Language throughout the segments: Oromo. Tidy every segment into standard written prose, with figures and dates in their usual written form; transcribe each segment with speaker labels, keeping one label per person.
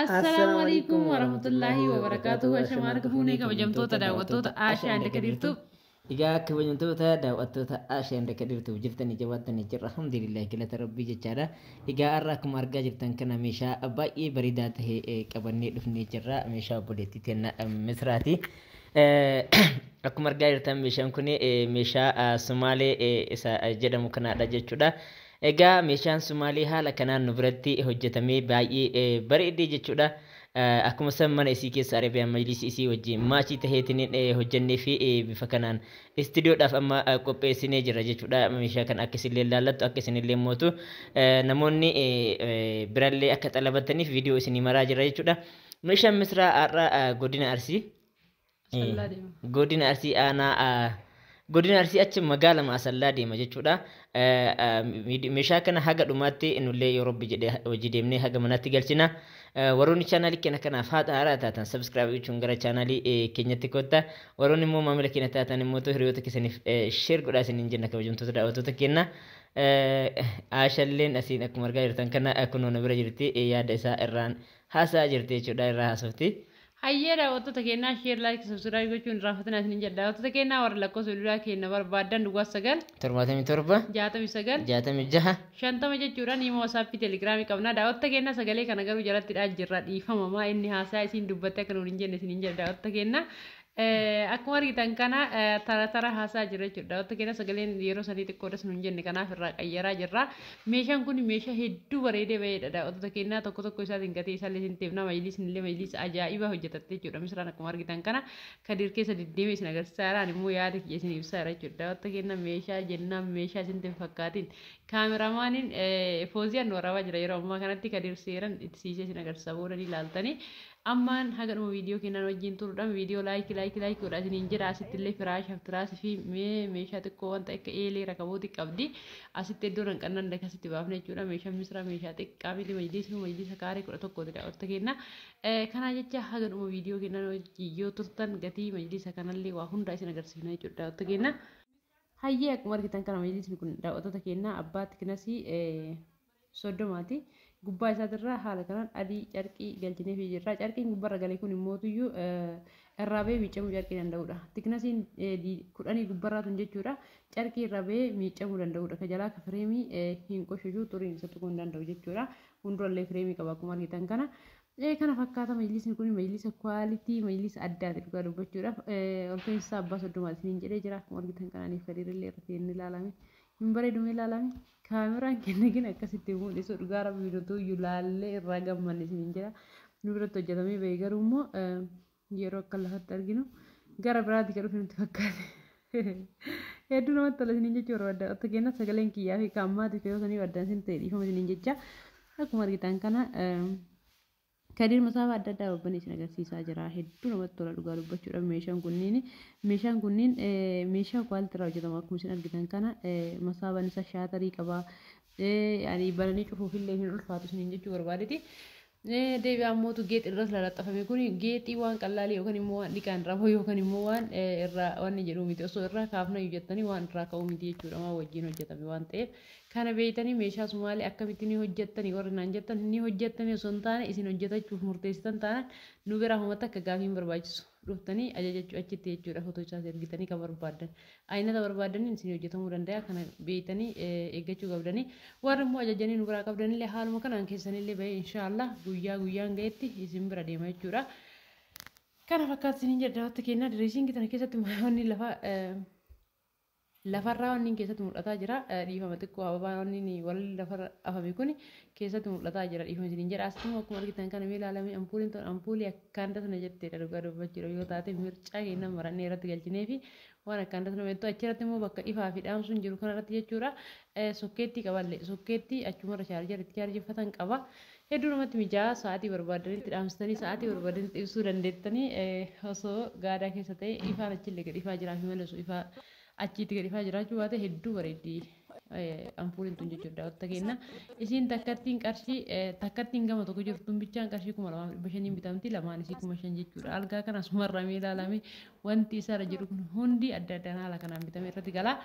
Speaker 1: السلام عليكم ورحمة الله وبركاته وشمارك فوني كبجمتوتا داوتوتا آشا عندك ديرتو
Speaker 2: Egaa kabajamtoota daawwattoota Aashiyaan akka jirtuuf jirtanii jabaatanii jirra. Alhamdulillah galata rabbii jechaadha. Egaa har'a akkuma argaa jirtan kana meeshaa baay'ee bareedaa ta'e qabannee dhufnee jirra. Meeshaa obboleettii teenna Misraati. Akkuma argaa jirtan meeshaan kun meeshaa Sumaalee isa jedhamu kanaadha jechuudha. Egaa meeshaan Sumaalee haala kanaan nu biratti hojjetamee baay'ee bareedee jechuudha. Akkuma san mana isii keessa Arabiyaan majlisii isii wajjin maachii taheetiin hojjennee fi bifa kanaan istiidiyoodhaaf amma qopheessinee jira jechuudha. Meeshaa kan akka isinillee laallattu akka isinillee mootu namoonni birallee akka xalabataniif viidiyoo isinii maraa jira jechuudha. Meeshaan Misraa har'a godina Arsii godina Arsii aanaa godina Arsii achi magaala Maasallaa deema jechuudha. Meeshaa kana haga dhumaatti nullee yoo Rabbi jedhee hojii deemnee haga manatti galchina. Warroonni chaanaalii keenya kanaaf haaraa taatan subscribe gochuun gara chaanaalii keenyatti kottaa. Warroonni immoo maamila keenya taatan immoo hiriyoota keessaniif share godhaa isiniin jenna kabajamtoota daawwattoota keenya. Aashalleen asiin akkuma argaa jirtan kana kunuuna bira jirti yaada isaa irraan haasaa jirti jechuudha irraa haasofti.
Speaker 1: Hayyee daawwattoota keenyaa share like subscribe gochuun raafatina isiniin jedha. Daawwattoota keenyaa warra lakkoofsa duraa keenya barbaadan duwwaa 9
Speaker 2: 77
Speaker 1: 69
Speaker 2: 66
Speaker 1: 50 jechuudha. Nima WhatsApp Telegram qabna. Daawwattoota keenyaa sagalee kana garuu jalatti jirra dhiifamamaa inni haasaa isin dubbatte akka nuun hin jenne isiniin jedha daawwattoota keenyaa. Akkuma argitan kana tara haasaa jira jechuudha. Daawwattoota keenya sagaleen yeroo sadii xiqqoodhas nuun jenne kanaaf irraa qayyaraa jirra. Meeshaan kun meeshaa hedduu bareedee baheedha. Daawwattoota keenya tokko isaatiin gatii isaallee isin teefna majlisni ajaa'iba hojjetatte jechuudha. Misraan akkuma argitan kana kadir keessa deddeemee isin agarsiisaa jiraan immoo yaada kiyya isin ibsaa jira jechuudha. Daawwattoota keenya meeshaa jennaan meeshaa isin teef fakkaatiin kaameraamaaniin fooziyaan waraabaa jira yeroo ammaa kanatti kadir seeran itti siisee isin agarsiisaa booda ni ilaaltanii. Ammaan haga dhuma viidiyoo keenyaan wajjin turuudhaan viidiyoo laayik godhaa isiniin jedha. Asitti illee firaashaaf tiraasii fi meeshaa xiqqoo wanta akka eelee rakabooti qabdi. Asitti iddoo hanqannan akkasitti baafne jechuudha. Meeshaan Misraa meeshaa xiqqaa miti majlisa kaarii 11 daawwattoota keenya. Kana jecha haga dhuma viidiyoo keenyaan wajjin yoo turtan gatii majlisa kanallee waa hundaa isin agarsiifna jechuudha daawwattoota keenya. Hayyee akkuma argitan kana majlisni kun daawwattoota keenya abbaatti kinasii soddomaati. Gubbaa isaatirraa haala kanaan adii carqii galchinee fi jirra. Carqiin gubbarra galee kun immoo tuyyuu irraa bahee miicamuu carqii danda'udha. Tiknasiin 10 gubbarraatun jechuudha. Carqii irraa bahee miicamuu danda'udha. Ka jalaa ka fireemii hin qoshishuu xuriin isa tuquu hin danda'u jechuudha. Fuuldurallee fireemii qaba akkuma argitan kana. Kana fakkaata majlisni kun majlisa kwaalitii majlisa addaati dhugaa dubbachuudhaaf olfeensi isaa abbaa soddomaa isiniin jedhee jira. Akkuma argitan kanaaniif fadirillee irratti inni ilaalame. Hin bareedume ilaalame. Kaameraan kenna akkasitti mul'isu dhugaa rabbii birotuu iyyuu laallee irraa gammanne isiniin jedha. Nu biratti hojjetamee bahee garuu immoo yeroo akka lafatti arginu gara biraatti kan dhufe nutti fakkaate. Hedduu namatti tola isiniin jechuudha barbaadda. Otoo kenna sagaleen kiyyaa fi kaammaatiif yeroo sanii baddaan isin ta'e dhiifama isiniin jecha. Akkuma argitan kana kadir masaafaa adda addaa babban isin agarsiisaa jira. Hedduu namatti tola dhugaa dubbachuudhaaf meeshaan kunniin meeshaa kwaalitiirraa hojjetama akkuma isin argitan kana masaafaan isaa shaatarii qaba. Bananii cufuufillee hin ulfaatu isiniin jechuu barbaadeti. Deebi'aa mootu geexi irratti lalaxxafame kun geexii waan qallaalii yookaan immoo waan dhiqaan rafuu yookaan immoo waan irraa waan jedhu miti osoo irraa kaafna hojjettanii waan irraa ka'uu miti jechuudha waan wajjin hojjetame waan ta'eef kana beeytanii meeshaa Sumaalee akkamitti ni hojjettanii warri naan jettan ni hojjettanii osoo hin taane isin hojjetachuuf murteessitan taanaan nu biraa homatti akka gaafii hin barbaachisu dhuftanii ajajachuu achitti jechuudha footoo isaas ergitanii kan barbaadan aynata barbaadaniin isin hojjetamuu danda'a kana beeytanii eeggachuu qabdanii warri immoo ajajanii nu biraa qabdanillee haaluma kanaan keessanillee bahee inshaallah guyyaan ga'etti isin bira deema jechuudha. Kana fakkaatu isiniin jedha daawwattoota keenya direesiin kana keessatti wanni lafarraa wanni keessatti mul'ataa jira. Dhiifama xiqqoo ababaa wanni walli lafarra afame kun keessatti mul'ataa jira. Dhiifama isiniin jedha. Asituma akkuma argitan kana mee ilaalame ampuuliin akkaan dasana jetteedha dhugaa dubbachuudha yoo taate mircaa keenya marannee irratti galchinee fi waan akkaan dasana beektu achirratti immoo bakka ifaa fi dhaamsuun jiru kanarratti jechuudha. Sokkeettii qaballee sokkeettii achumarra chaarjaritti chaarjeffatan qaba. Hedduu namatti mijaa'aa sa'aatii barbaadanitti dhaamsitanii sa'aatii barbaadanitti ibsuu dandeettanii osoo gaadaa keessa ta'e ifaan achillee gad ifaa jiraa fi malee ifaa achitti gad ifaa jiraachuu baate hedduu bareeddi ampuuliin tun jechuudha daawwattoota keenya. Isiin takkattiin gama tokko jirtuun bichaan qarshii 2,500 bitamti lamaan isii 5,000 jechuudha. Algaa kana sumarramee ilaalame wanti isaarra jiru kun hundi adda addaan haala kanaan bitame irratti gala.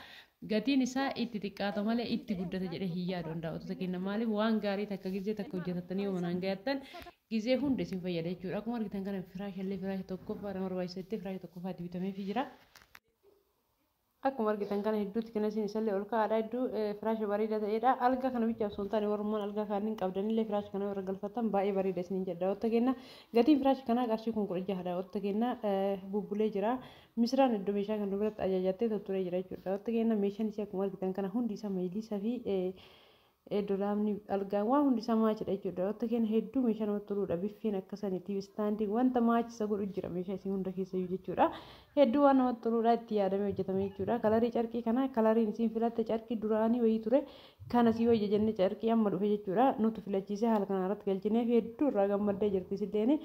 Speaker 1: Gatiin isaa itti xiqqaata malee itti guddata jedhee hin yaadu daawwattoota keenya maaliif waan gaarii takka gizee takka hojjetatanii yoo manaan gayattan gizee hundi isin fayyada jechuudha. Akkuma argitan kana firaashallee firaasha tokkoffaa nama barbaachisetti firaasha tokkoffaatti bitamee fi jira. Akkuma argitan kana hedduutti kan isin isallee ol kaa'aadha hedduu firaasha bareedaa ta'edha. Alga kana bichaaf osoo hin taane warrummaan algaa kanneen qabdanillee firaasha kana irra galfatan baay'ee bareeda isin jedha. Daawwatta kenna gatiin firaasha kanaa qarshii 16,000 daawwatta kenna bubbulee jira. Misiraan iddoo meeshaa kan dubaratti ajajattee totturee jira jechuudha. Daawwatta kenna meeshaan isii akkuma argitan kana hundi isaa meelisaa fi dolaamni algaan waan hundi isaa maachidha jechuudha. Daawwatta kenna hedduu meeshaa namatti toluudha. Biffeen akkasanitti istaandii wanta maachisa godhu jira meeshaa isii hunda keessayyuu jechuudha. Hedduu waan namatti toluudha itti yaadamee hojjetame jechuudha. Kalarii carqii kana kalariin isiin filatte carqii duraanii wayii ture kana sii wayya jennee carqii amma dhufe jechuudha. Nuti filachiisee haala kana irratti galchinee fi hedduu irraa gammaddee jirti isilleen.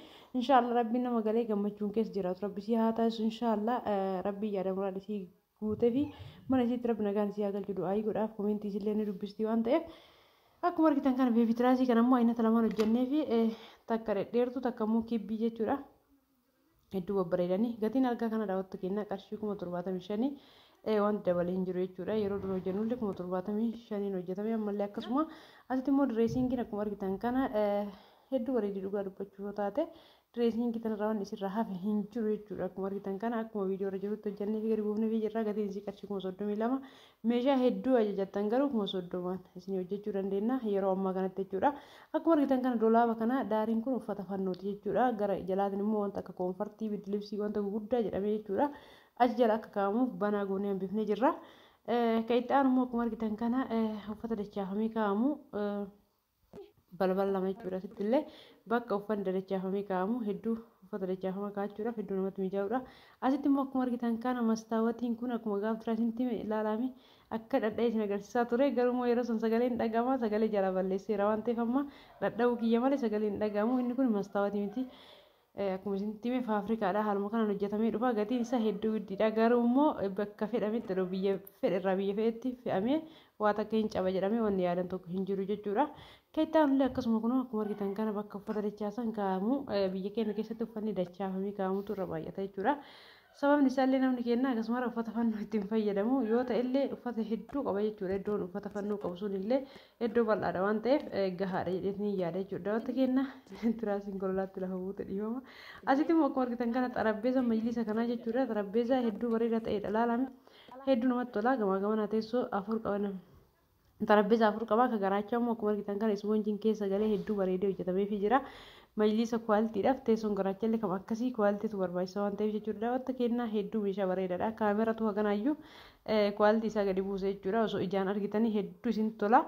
Speaker 1: Inshaallah rabbiin nama galee gammachuun keessa jiraatu rabbisii haa taasisu inshaallah rabbii yaada muraadisii guutee fi mana isiitti rabbi nagaan isii haa galchu du'aayii godhaaf komentii isillee ni dubbistii waan ta'eef. Akkuma argitan kana beebii tiraasii kana immoo aynata lamaan hojjennee fi takka dhedheertuu takka immoo kibbii jechuudha. Hedduu babbareedanii gatiin algaa kana daawwattu kenna qarshii 75,000 wanti dabalee hin jiru jechuudha. Yeroo dura hojjennullee 75,000 hojjetame ammallee akkasuma asitti immoo direesiingiin akkuma argitan kana hedduu bareedii dhugaa dubbachuu yoo taate direesiingii kanarraa waan isirraa hafe hin jiru jechuudha. Akkuma argitan kana akkuma viidiyoo irra jirutti hojjennee fi gadi buufnee fi jirra gatiin isii qarshii 32,000 meeshaa hedduu ajajattan garuu 30,000 isin hojjechuu dandeenya yeroo ammaa kanatti jechuudha. Akkuma argitan kana dolaaba kana daariin kun uffata fannooti jechuudha. Gara jalaatiin immoo wanta akka koonfartii bidilibsii wanta gurguddaa jedhamee jechuudha. Achi jala akka kaa'amuuf banaa goonee hambifnee jirra. Ka'ixaan immoo akkuma argitan kana uffata dachaafamee kaa'amu balbala lama jechuudha. Asittillee bakka uffanni dachaafamee kaa'amu hedduu uffata dachaafama kaa'achuudhaaf hedduu namatti mijaa'udha. Asitti immoo akkuma argitan kana mastaawatiin kun akkuma gaaf tiraasitti ilaalame akka dhadha'ee isin agarsiisaa ture garuu yeroo san sagalee hin dhaga'ama sagalee jala balleesseera waan ta'eef amma dhadha'uu kiyya malee sagalee hin dhaga'amu inni kun mastaawatii miti. Akkuma isinitti hime faafrikaadha haaluma kanaan hojjetamee dhufa gatiin isaa hedduu guddiidha garuu immoo bakka fedhametti biyya fedherraa biyya fe'etti fe'amee waan akka hin caba jedhamee wanni yaadan tokko hin jiru jechuudha. Ka'ixaan illee akkasuma kun akkuma argitan kana bakka uffata dachaasan kaa'amu biyya keenya keessatti uffanni dachaafamee kaa'amutu irra baay'ata jechuudha. Sababni isaallee namni keenya akkasuma uffata fannoo ittiin fayyadamu yoo ta'ellee uffata hedduu qaba jechuudha. Iddoon uffata fannoo qabu sun illee iddoo bal'aadha waan ta'eef gahaadha jedhanii yaada jechuudha. Daawwatta keenya tiraasiin gololaatti lafa buute dhiifama. Asitti immoo akkuma argitan kana xarabbeeza majlisa kanaa jechuudha. Xarabbeeza hedduu bareedaa ta'edha laalame hedduu namatti tola gamaa gamanaa teessoo 4 qaban. Xarabbeeza 4 qaba akka garaachaa immoo akkuma argitan kana ispoonjiin keessa galee hedduu bareedee hojjetamee fi jira. Majlisa kwaalitiidhaaf teessoon garaachallee kam akkasii kwaalitiitu barbaachisa waan ta'eef jechuudha. Daawwatta keenya hedduu meeshaa bareedaadha. Kaameratu haganaayyuu kwaaliti isaa gadi buuse jechuudha. Osoo ijaan argitanii hedduu isinitti tola.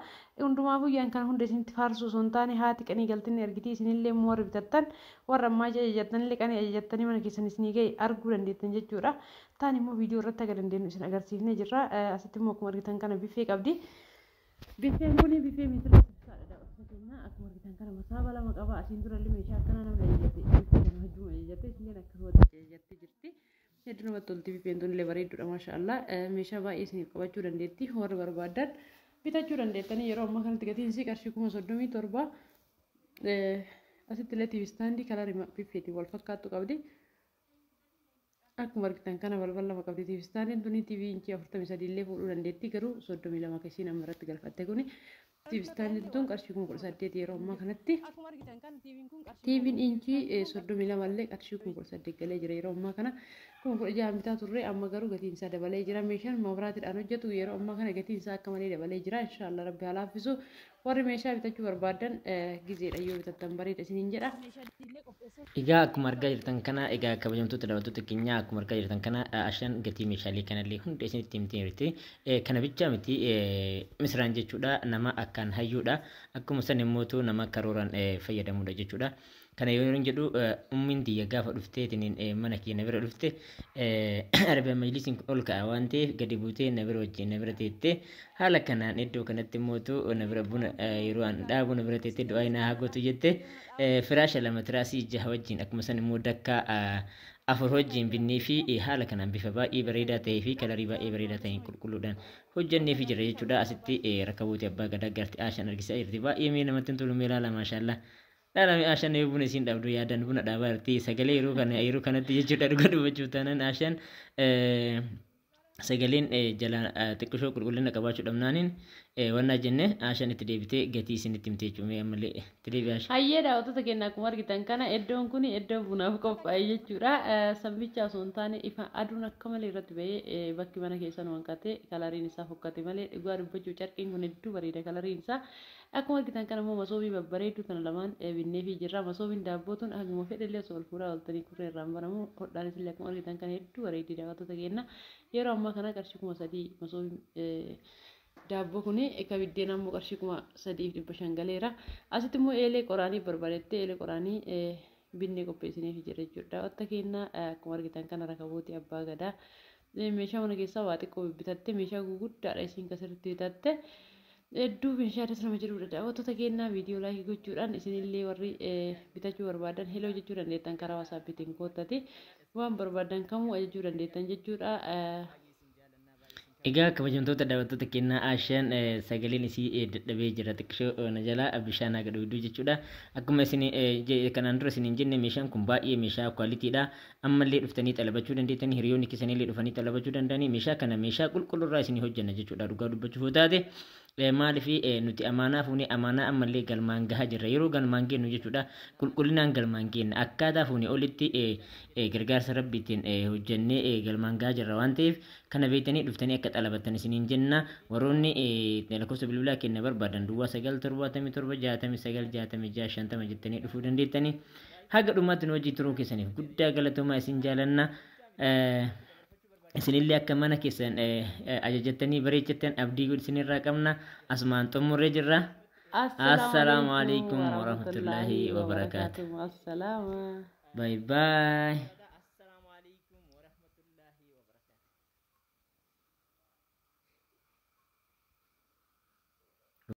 Speaker 1: Hundumaafuu yaan kana hunda isinitti faarsuu osoo hin taane haati qanii galtinni argiti isinillee immoo warri bitattan warra ammaa ajajattanillee qanii ajajattanii mana keessan isinii ga'e arguu dandeettan jechuudha. Taan immoo viidiyoo irratti aga dandeenyu isin agarsiifnee jirra. Asitti immoo akkuma argitan kana biffee qabdi. Biffeen kun biffee meetira akkuma argitan kana masaaba lama qaba asiin durallee meeshaa akkana namni ajajate isilleen akkasumatti ajajattee jirti. Hedduu namatti tolti biffeen tun illee bareedduudha maashaallah. Meeshaa baay'ee isiniif qabachuu dandeetti warri barbaadan bitachuu dandeettanii yeroo ammaa kanatti gatiin isii qarshii 37,000 asitti illee TV istaandii kalarii biffeetiin wal fakkaattu qabdi. Akkuma argitan kana balbala lama qabdi TV istaandiin tuni TV inchii 43 illee fuudhuu dandeetti garuu 32 keessi nama irratti galfatte kuni TV istaandiin tun qarshii 18,000 yeroo ammaa kanatti TV'n inchii 32 illee qarshii 18,000 galee jira yeroo ammaa kana 16,000 bitaa turre amma garuu gatiin isaa dabalee jira. Meeshaan maabiraatiidhaan hojjetu yeroo ammaa kana gatiin isaa akka malee dabalee jira. Inshaallah rabbi haa laaffisu. Warri meeshaa bitachuu barbaadan gizeedha yoo bitattan bareeda isiniin jedha.
Speaker 2: Egaa akkuma argaa jirtan kana egaa kabajamtoota daawwattoota keenya akkuma argaa jirtan kana ashan gatii meeshaalee kanallee hunda isinitti himtee jirti. Kana bicha miti misiraan jechuudha nama akkaan hayyuudha. Akkuma san immoo nama karooraan fayyadamudha jechuudha. Kana yoo jedhu ummiin tiyya gaafa dhufteetiin mana keenya bira dhufte arba majlisiin ol ka'a waan ta'eef gadi buutee na bira wajjin na bira teettee haala kanaan iddoo kanatti immoo na bira buna yeroo an dhaabu na bira teettee du'aa na haagotu jette firaasha lama tiraasii jaha wajjin akkuma san immoo dakka afur wajjin binnee fi haala kanaan bifa baay'ee bareedaa ta'ee fi kalarii baay'ee bareedaa ta'een qulqulluudhaan hojjennee fi jira jechuudha. Asitti rakkabuuti abbaa gadaa garti aashan argisaa jirti baay'ee mee namatti tolu meelaa lama maashaallah. Dalam ashan ne buna sin dabdu ya dan buna dabar ti sagale iru kanatti jechuudha dhuga dubbachuu tanan ashan sagaleen jala xiqqishoo qulqullina qabaachuu dhabnaanin wanna jenne ashan itti deebitee gatii isinitti himtee jechuudha ammallee itti deebi'aa ashan.
Speaker 1: Hayyee daawwattoota keenya akkuma argitan kana iddoon kun iddoo bunaaf qophaa'e jechuudha. Sambicha osoo hin taane ifa aduun akka malee irratti ba'ee bakki mana keessan wanqatee kalariin isaa fokkate malee dhugaa dubbachuu carqiin kun hedduu bareeda kalariin isaa. Akkuma argitan kana immoo masoobii babbareedduu kana lamaan binnee fi jirra. Masoobiin daabbootuun haguma fedhallee osoo ol fuudhaa oltanii kurree irraan baramu hodhaanis illee akkuma argitan kana hedduu bareeddi daawwattoota keenya. Yeroo ammaa kana qarshii 3,000 masoobiin daabboo kuni akka biddeen ammoo qarshii 3,500 galeera. Asitti immoo eelee qoraanii barbaadattee eelee qoraanii binnee qopheessineef jira jechuudha. Daawwatta keenya akkuma argitan kana rakabooti abbaa gadaa meeshaa mana keessaa waa xiqqoo bitatte meeshaa guguddaadha isiin kasirratti bitatte hedduu meeshaa nama jirudha. Daawwattoota keenya viidiyoo laayikii gochuudhaan isinillee warri bitachuu barbaadan heloo jechuu dandeettan karaa wasaappiitiin koottati waan barbaadan kamuu ajajuu dandeettan jechuudha.
Speaker 2: Egaa kabajamtoota daawwattoota keenyaa ashaan sagaleen isii dadhabee jira xiqqishoo na jalaa bishaan haga dhugduu jechuudha. Akkuma isin kanaan dura isin jenne meeshaan kun baay'ee meeshaa kwaalitiidha. Ammallee dhuftanii xalabachuu dandeettanii hiriyoonni keessanillee dhufanii xalabachuu danda'anii meeshaa kana meeshaa qulqulluurraa isin hojjenna jechuudha. Dhugaa dubbachuuf taate maaliif nuti amaanaa fuunee amaanaa ammallee galmaan gahaa jirra. Yeroo galmaan geennu jechuudha qulqullinaan galmaan geenna akkaataa fuunee olitti gargaarsa rabbiitiin hojjennee galmaan gahaa jirra waan ta'eef kana beektanii dhuftanii akka xalabattan isiniin jenna. Warroonni lakkoofsa bilbilaa kenna barbaadan duwwaa 977 jettanii dhufuu dandeettanii haga dhumaatti nu wajjin turuu keessaniif guddaa galatoomaa isin jaalanna. Isinillee akka mana keessan ajajattanii bareechattan abdii isinirraa qabna. Asumaan xumurree jirra. Assalaamu alaikum warahmatullahi wabarakatuh. Bye bye.